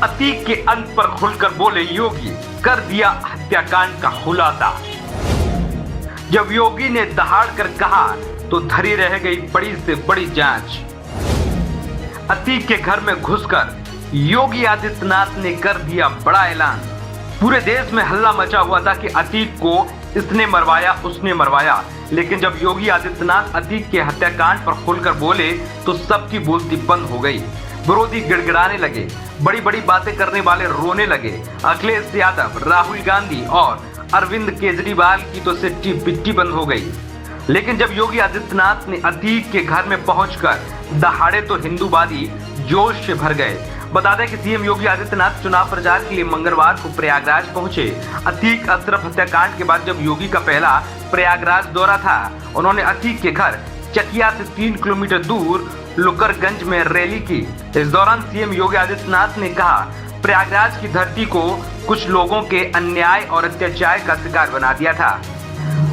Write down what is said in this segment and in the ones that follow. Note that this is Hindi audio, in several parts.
अतीक के अंत पर खुलकर बोले योगी, कर दिया हत्याकांड का खुलासा। जब योगी ने दहाड़ कर कहा तो धरी रह गई बड़ी से बड़ी जांच। अतीक के घर में घुसकर योगी आदित्यनाथ ने कर दिया बड़ा ऐलान। पूरे देश में हल्ला मचा हुआ था कि अतीक को इसने मरवाया उसने मरवाया, लेकिन जब योगी आदित्यनाथ अतीक के हत्याकांड पर खुलकर बोले तो सबकी बोलती बंद हो गई। विरोधी गिड़गिड़ाने लगे, बड़ी बड़ी बातें करने वाले रोने लगे। अखिलेश यादव, राहुल गांधी और अरविंद केजरीवाल की तो सिट्टी पिट्टी बंद हो गई। लेकिन जब योगी आदित्यनाथ ने अतीक के घर में पहुंचकर दहाड़े तो हिंदूवादी जोश से भर गए। बता दें कि सीएम योगी आदित्यनाथ चुनाव प्रचार के लिए मंगलवार को प्रयागराज पहुंचे। अतीक अशरफ हत्याकांड के बाद जब योगी का पहला प्रयागराज दौरा था, उन्होंने अतीक के घर चकिया से 3 किलोमीटर दूर लुकरगंज में रैली की। इस दौरान सीएम योगी आदित्यनाथ ने कहा, प्रयागराज की धरती को कुछ लोगों के अन्याय और अत्याचार का शिकार बना दिया था,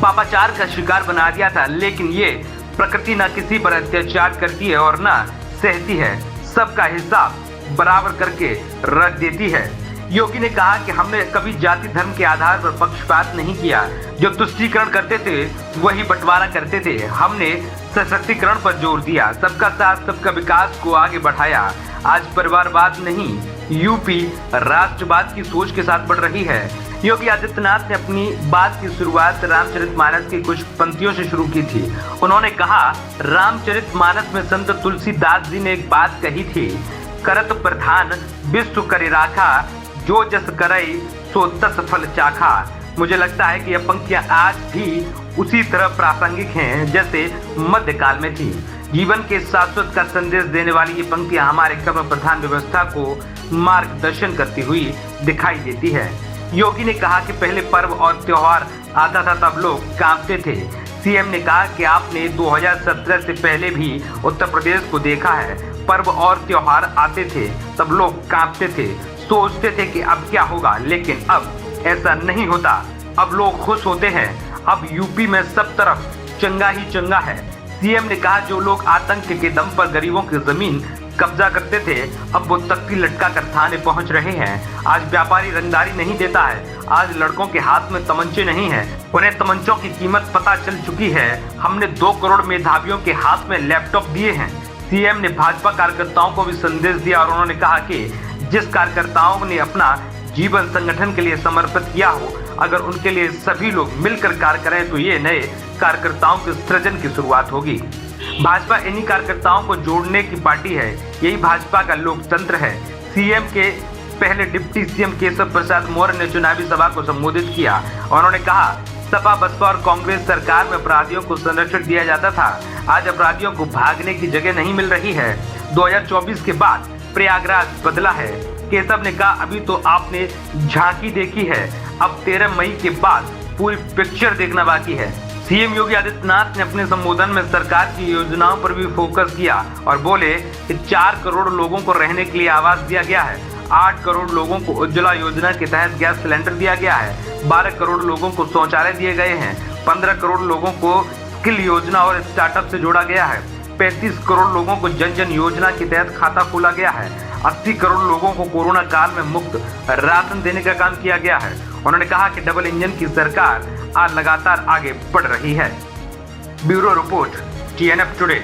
पापाचार का शिकार बना दिया था, लेकिन ये प्रकृति न किसी पर अत्याचार करती है और न सहती है, सबका हिसाब बराबर करके रख देती है। योगी ने कहा कि हमने कभी जाति धर्म के आधार पर पक्षपात नहीं किया। जो तुष्टीकरण करते थे वही बंटवारा करते थे। हमने सशक्तिकरण पर जोर दिया, सबका साथ सबका विकास को आगे बढ़ाया। आज परिवारवाद नहीं, यूपी राष्ट्रवाद की सोच के साथ बढ़ रही है। योगी आदित्यनाथ ने अपनी बात की शुरुआत रामचरितमानस की कुछ पंक्तियों से शुरू की थी। उन्होंने कहा, रामचरितमानस में संत तुलसीदास जी ने एक बात कही थी, करत प्रधान विश्व करे राखा, जो जस करई सो तस फल चाखा। मुझे लगता है कि यह पंक्तियां आज भी उसी तरह प्रासंगिक हैं जैसे मध्यकाल में थी। जीवन के शाश्वत का संदेश देने वाली ये पंक्तियां हमारे कर्म प्रधान व्यवस्था को मार्गदर्शन करती हुई दिखाई देती है। योगी ने कहा कि पहले पर्व और त्योहार आता था तब लोग कांपते थे। सीएम ने कहा कि आपने 2017 से पहले भी उत्तर प्रदेश को देखा है, पर्व और त्योहार आते थे तब लोग कांपते थे, सोचते थे कि अब क्या होगा, लेकिन अब ऐसा नहीं होता। अब लोग खुश होते हैं। अब यूपी में सब तरफ चंगा ही चंगा है। सीएम ने कहा, जो लोग आतंक के दम पर गरीबों की जमीन कब्जा करते थे, अब वो तख्ती लटका कर थाने पहुंच रहे हैं। आज व्यापारी रंगदारी नहीं देता है। आज लड़कों के हाथ में तमंचे नहीं है, उन्हें तमंचों की कीमत पता चल चुकी है। हमने 2 करोड़ मेधावियों के हाथ में लैपटॉप दिए हैं। सीएम ने भाजपा कार्यकर्ताओं को भी संदेश दिया और उन्होंने कहा कि जिस कार्यकर्ताओं ने अपना जीवन संगठन के लिए समर्पित किया हो, अगर उनके लिए सभी लोग मिलकर कार्य करें तो ये नए कार्यकर्ताओं के सृजन की शुरुआत होगी। भाजपा इन्हीं कार्यकर्ताओं को जोड़ने की पार्टी है, यही भाजपा का लोकतंत्र है। सीएम के पहले डिप्टी सीएम केशव प्रसाद मौर्य ने चुनावी सभा को संबोधित किया और उन्होंने कहा, सपा बसपा और कांग्रेस सरकार में अपराधियों को संरक्षण दिया जाता था, आज अपराधियों को भागने की जगह नहीं मिल रही है। 2024 के बाद प्रयागराज बदला है। केशव ने कहा, अभी तो आपने झांकी देखी है, अब 13 मई के बाद पूरी पिक्चर देखना बाकी है। सीएम योगी आदित्यनाथ ने अपने संबोधन में सरकार की योजनाओं पर भी फोकस किया और बोले कि 4 करोड़ लोगों को रहने के लिए आवास दिया गया है, 8 करोड़ लोगों को उज्ज्वला योजना के तहत गैस सिलेंडर दिया गया है, 12 करोड़ लोगों को शौचालय दिए गए हैं, 15 करोड़ लोगों को स्किल योजना और स्टार्टअप से जोड़ा गया है, 35 करोड़ लोगों को जन जन योजना के तहत खाता खोला गया है, 80 करोड़ लोगों को कोरोना काल में मुफ्त राशन देने का काम किया गया है। उन्होंने कहा कि डबल इंजन की सरकार आज लगातार आगे बढ़ रही है। Bureau report, TNF today.